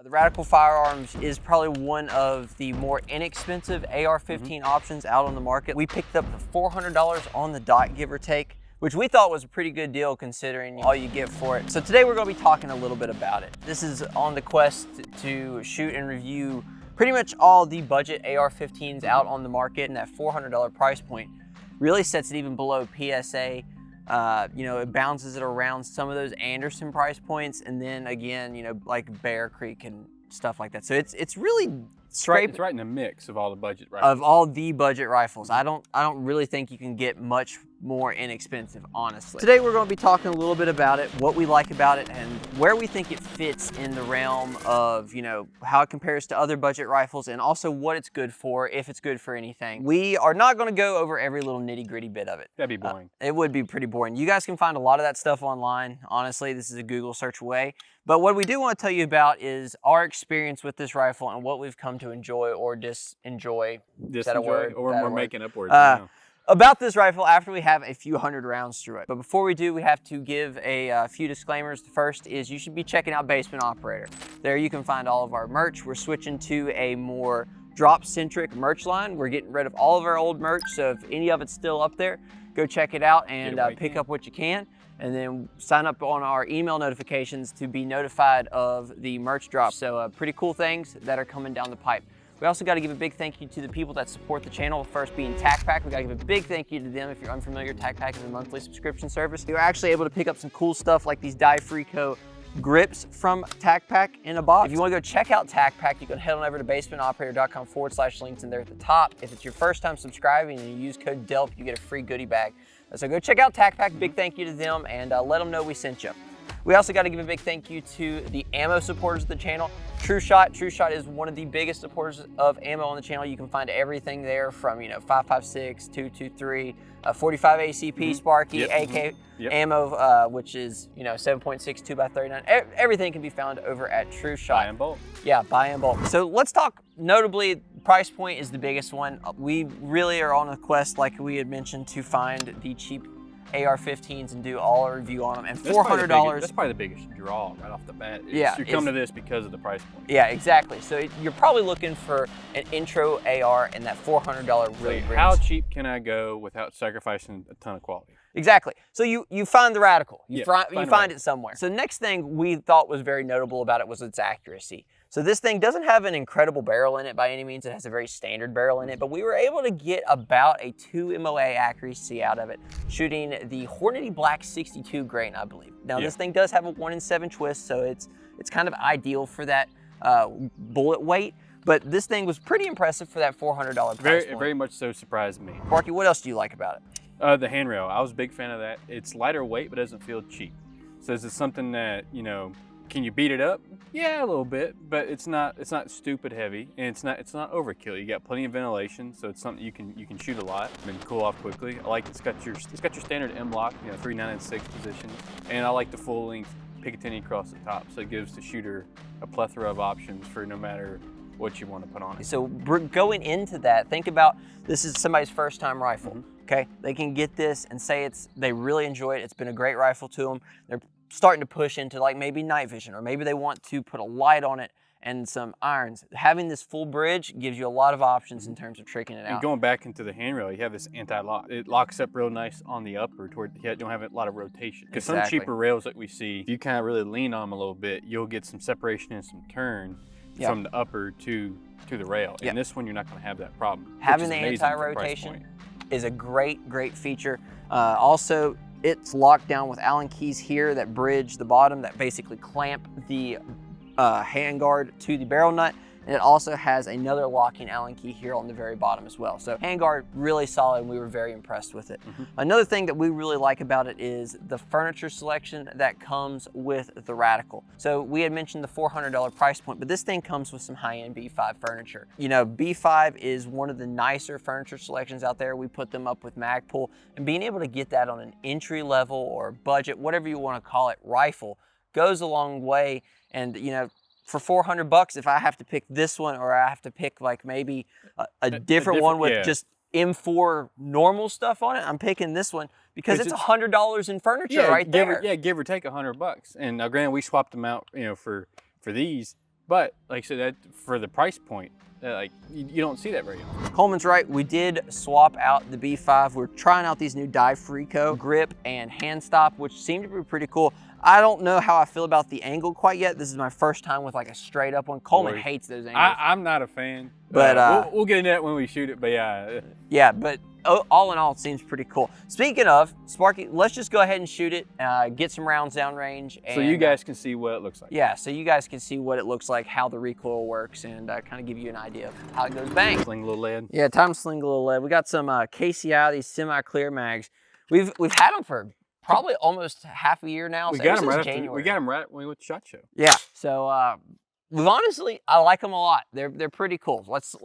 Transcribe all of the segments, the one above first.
The Radical Firearms is probably one of the more inexpensive AR-15 options out on the market. We picked up for $400 on the dot, give or take, which we thought was a pretty good deal considering all you get for it. So today we're going to be talking a little bit about it. This is on the quest to shoot and review pretty much all the budget AR-15s out on the market, and that $400 price point really sets it even below PSA. You know, it bounces it around some of those Anderson price points, and then again, you know, like Bear Creek and stuff like that. So it's really It's right in the mix of all the budget rifles. Of all the budget rifles. I don't really think you can get much more inexpensive, honestly. Today we're going to be talking a little bit about it, what we like about it, and where we think it fits in the realm of, you know, how it compares to other budget rifles, and also what it's good for, if it's good for anything. We are not going to go over every little nitty-gritty bit of it. That'd be boring. It would be pretty boring. You guys can find a lot of that stuff online. Honestly, this is a Google search away. But what we do want to tell you about is our experience with this rifle and what we've come to enjoy or disenjoy. Is that a word? Or we're making up words. About this rifle after we have a few hundred rounds through it. But before we do, we have to give a few disclaimers. The first is you should be checking out Basement Operator. There you can find all of our merch. We're switching to a more drop-centric merch line. We're getting rid of all of our old merch, so if any of it's still up there, go check it out and pick up what you can. And then sign up on our email notifications to be notified of the merch drop. So pretty cool things that are coming down the pipe. We also got to give a big thank you to the people that support the channel, first being TacPack. We got to give a big thank you to them. If you're unfamiliar, TacPack is a monthly subscription service. You're actually able to pick up some cool stuff like these Die-Free-Co grips from TacPack in a box. If you want to go check out TacPack, you can head on over to basementoperator.com/links, and there at the top. If it's your first time subscribing and you use code DELP, you get a free goodie bag. So go check out TacPack. Big thank you to them, and let them know we sent you. We also got to give a big thank you to the ammo supporters of the channel. TrueShot is one of the biggest supporters of ammo on the channel. You can find everything there from, you know, 5.56, 223, 45 ACP, Sparky, AK ammo, which is, you know, 7.6, 2x39. Everything can be found over at TrueShot. Buy in bulk. Yeah, buy in bulk. So let's talk, notably, price point is the biggest one. We really are on a quest, like we had mentioned, to find the cheap AR-15s and do all our review on them. And $400. That's probably the biggest draw right off the bat. Yeah, you're coming to this because of the price point. Yeah, exactly. So you're probably looking for an intro AR, and that $400 really brings. How cheap can I go without sacrificing a ton of quality? Exactly. So you find the Radical. You find find it somewhere. So the next thing we thought was very notable about it was its accuracy. So this thing doesn't have an incredible barrel in it by any means. It has a very standard barrel in it, but we were able to get about a 2 MOA accuracy out of it, shooting the Hornady Black 62 grain, I believe. Now this thing does have a 1 in 7 twist, so it's kind of ideal for that bullet weight. But this thing was pretty impressive for that $400 price point. Very much so surprised me. Sparky, what else do you like about it? The handrail. I was a big fan of that. It's lighter weight, but doesn't feel cheap. So is it something that, you know, can you beat it up? Yeah, a little bit, but it's not stupid heavy, and it's not overkill. You got plenty of ventilation, so it's something you can shoot a lot and cool off quickly. I like it's got your standard M-lock, you know, 3, 9, and 6 positions, and I like the full length Picatinny across the top, so it gives the shooter a plethora of options for no matter what you want to put on it. So going into that, think about this is somebody's first time rifle. Okay, they can get this and say they really enjoy it. It's been a great rifle to them. They're starting to push into like maybe night vision, or maybe they want to put a light on it and some irons. Having this full bridge gives you a lot of options in terms of tricking it out. And going back into the handrail, you have this anti-lock. It locks up real nice on the upper toward you don't have a lot of rotation. Because some cheaper rails that we see, if you kind of really lean on them a little bit, you'll get some separation and some turn from the upper to the rail. And this one, you're not going to have that problem. Having the anti-rotation is a great feature. Also, it's locked down with Allen keys here that bridge the bottom, that basically clamp the handguard to the barrel nut. And it also has another locking Allen key here on the very bottom as well. So handguard, really solid, and we were very impressed with it. Another thing that we really like about it is the furniture selection that comes with the Radical. So we had mentioned the $400 price point, but this thing comes with some high-end B5 furniture. You know, B5 is one of the nicer furniture selections out there. We put them up with Magpul, and being able to get that on an entry level or budget, whatever you want to call it, rifle, goes a long way. And, you know, for $400, if I have to pick this one, or I have to pick like maybe a different one with just M4 normal stuff on it, I'm picking this one because it's $100 in furniture right there. Give or take $100. And now, granted, we swapped them out, you know, for these. But like I said, that for the price point, like you don't see that very often. Coleman's right. We did swap out the B5. We're trying out these new Frico grip and hand stop, which seem to be pretty cool. I don't know how I feel about the angle quite yet. This is my first time with like a straight up one. Coleman hates those angles. I'm not a fan, but we'll get into that when we shoot it. But yeah. Yeah, but all in all, it seems pretty cool. Speaking of, Sparky, let's just go ahead and shoot it, get some rounds downrange. So you guys can see what it looks like. Yeah, so you guys can see what it looks like, how the recoil works, and kind of give you an idea of how it goes bang. Sling a little lead. Yeah, time to sling a little lead. We got some KCI, these semi-clear mags. We've had them for probably almost half a year now. We so got them right January. We got them right when we went to SHOT Show. Yeah, so we've honestly, I like them a lot. They're pretty cool. Let's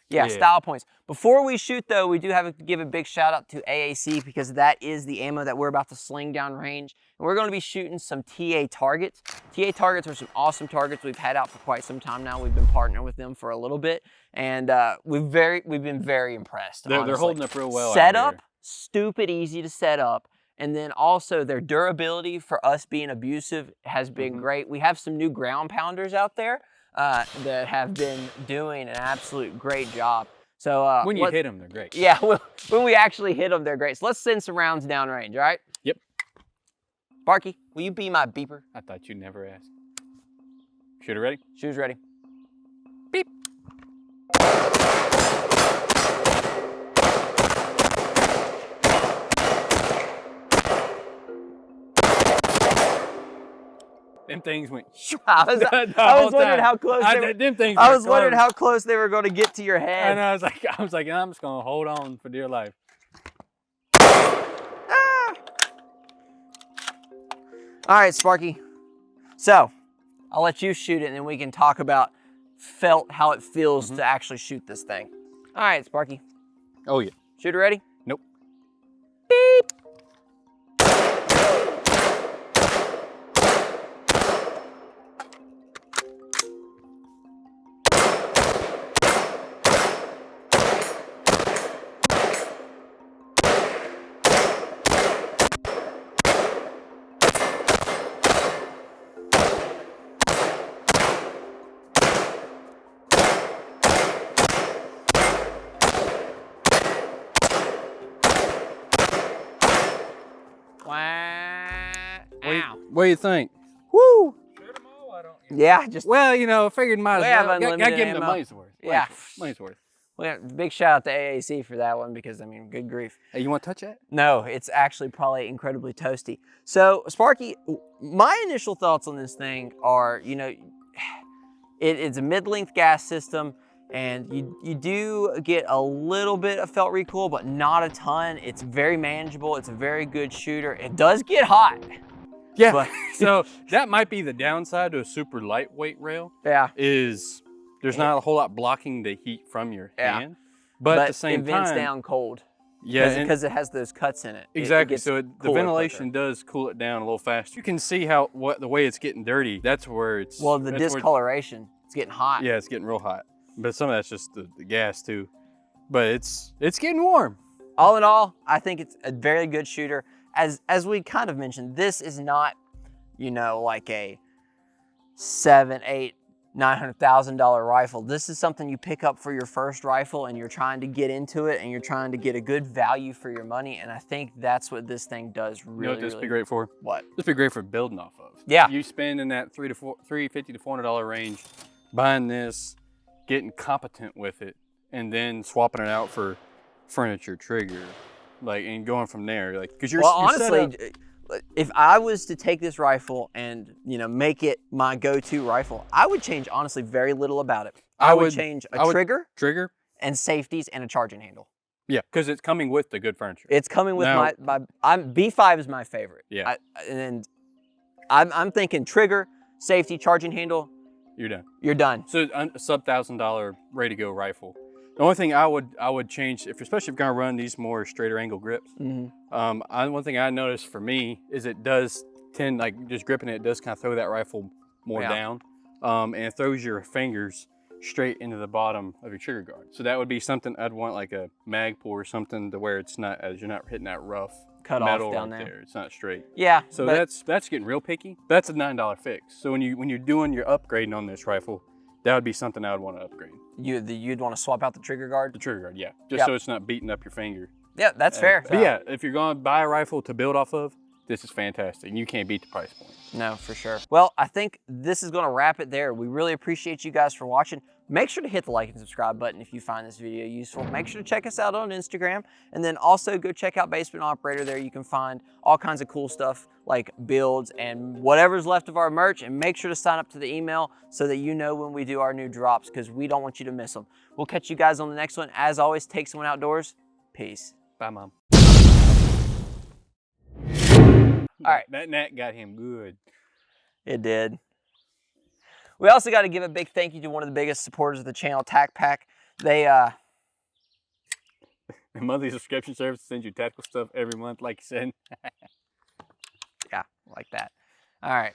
Yeah, style points. Before we shoot though, we do have to give a big shout out to AAC because that is the ammo that we're about to sling down range. And we're going to be shooting some TA targets. TA targets are some awesome targets we've had out for quite some time now. We've been partnering with them for a little bit, and we've been very impressed. They're holding up real well. Setup, stupid easy to set up. And then also their durability for us being abusive has been great. We have some new ground pounders out there that have been doing an absolute great job. So when you hit them, they're great. Yeah, when we actually hit them, they're great. So let's send some rounds downrange, all right? Yep. Sparky, will you be my beeper? I thought you'd never ask. Shooter ready? Shooter's ready. Beep. Them things went. I was wondering how close they were. Them things. I was wondering how close they were going to get to your head. And I was like, I'm just gonna hold on for dear life. Ah. All right, Sparky. So I'll let you shoot it, and then we can talk about how it feels to actually shoot this thing. All right, Sparky. Oh yeah. Shooter ready? Nope. Beep. What do you think? Woo! Shoot them all, why don't you? Yeah, just well, you know, I figured might as well. Gotta give them the ammo. money's worth. Yeah, money's worth. Well, big shout out to AAC for that one because I mean, good grief. Hey, you want to touch that? No, it's actually probably incredibly toasty. So, Sparky, my initial thoughts on this thing are, you know, it's a mid-length gas system. And you do get a little bit of felt recoil, but not a ton. It's very manageable. It's a very good shooter. It does get hot. Yeah, but so that might be the downside to a super lightweight rail. Yeah. Is there's not a whole lot blocking the heat from your hand. But at the same time, it vents down cold. Yeah, because it has those cuts in it. Exactly. So the ventilation does cool it down a little faster. You can see how the way it's getting dirty. That's where it's the discoloration. It's getting hot. Yeah, it's getting real hot. But some of that's just the gas too. But it's getting warm. All in all, I think it's a very good shooter. As we kind of mentioned, this is not, you know, like a $700,000, $800,000, $900,000 rifle. This is something you pick up for your first rifle and you're trying to get into it and you're trying to get a good value for your money. And I think that's what this thing does really, you know what this would be great for? What? This would be great for building off of. Yeah. You spend in that $350 to $400 range buying this, getting competent with it, and then swapping it out for furniture, trigger, and going from there. Because you're honestly, if I was to take this rifle and make it my go-to rifle, I would change honestly very little about it. I would change a trigger, and safeties, and a charging handle. Yeah, because it's coming with the good furniture. It's coming with B5 is my favorite. Yeah, I'm thinking trigger, safety, charging handle. You're done. You're done. So a sub $1,000 ready to go rifle. The only thing I would change, especially if you're gonna run these more straighter angle grips, one thing I noticed for me is it does tend, just gripping it does kind of throw that rifle more down, and it throws your fingers straight into the bottom of your trigger guard. So that would be something I'd want, like a mag pull or something, to where it's not, as you're not hitting that rough cut metal off down right there. It's not straight. Yeah. So that's getting real picky. That's a $9 fix. So when you're doing your upgrading on this rifle, that would be something I would want to upgrade. You'd want to swap out the trigger guard? The trigger guard, yeah. Just so it's not beating up your finger. Yeah, that's fair. But yeah, if you're going to buy a rifle to build off of, this is fantastic. And you can't beat the price point. No, for sure. Well, I think this is going to wrap it there. We really appreciate you guys for watching. Make sure to hit the like and subscribe button if you find this video useful. Make sure to check us out on Instagram, and then also go check out Basement Operator. There you can find all kinds of cool stuff like builds and whatever's left of our merch, and make sure to sign up to the email so that you know when we do our new drops, because we don't want you to miss them. We'll catch you guys on the next one. As always, take someone outdoors. Peace. Bye, Mom. All right. That gnat got him good. It did. We also got to give a big thank you to one of the biggest supporters of the channel, Tac Pack. They The monthly subscription service sends you tactical stuff every month, like you said. yeah, like that. All right.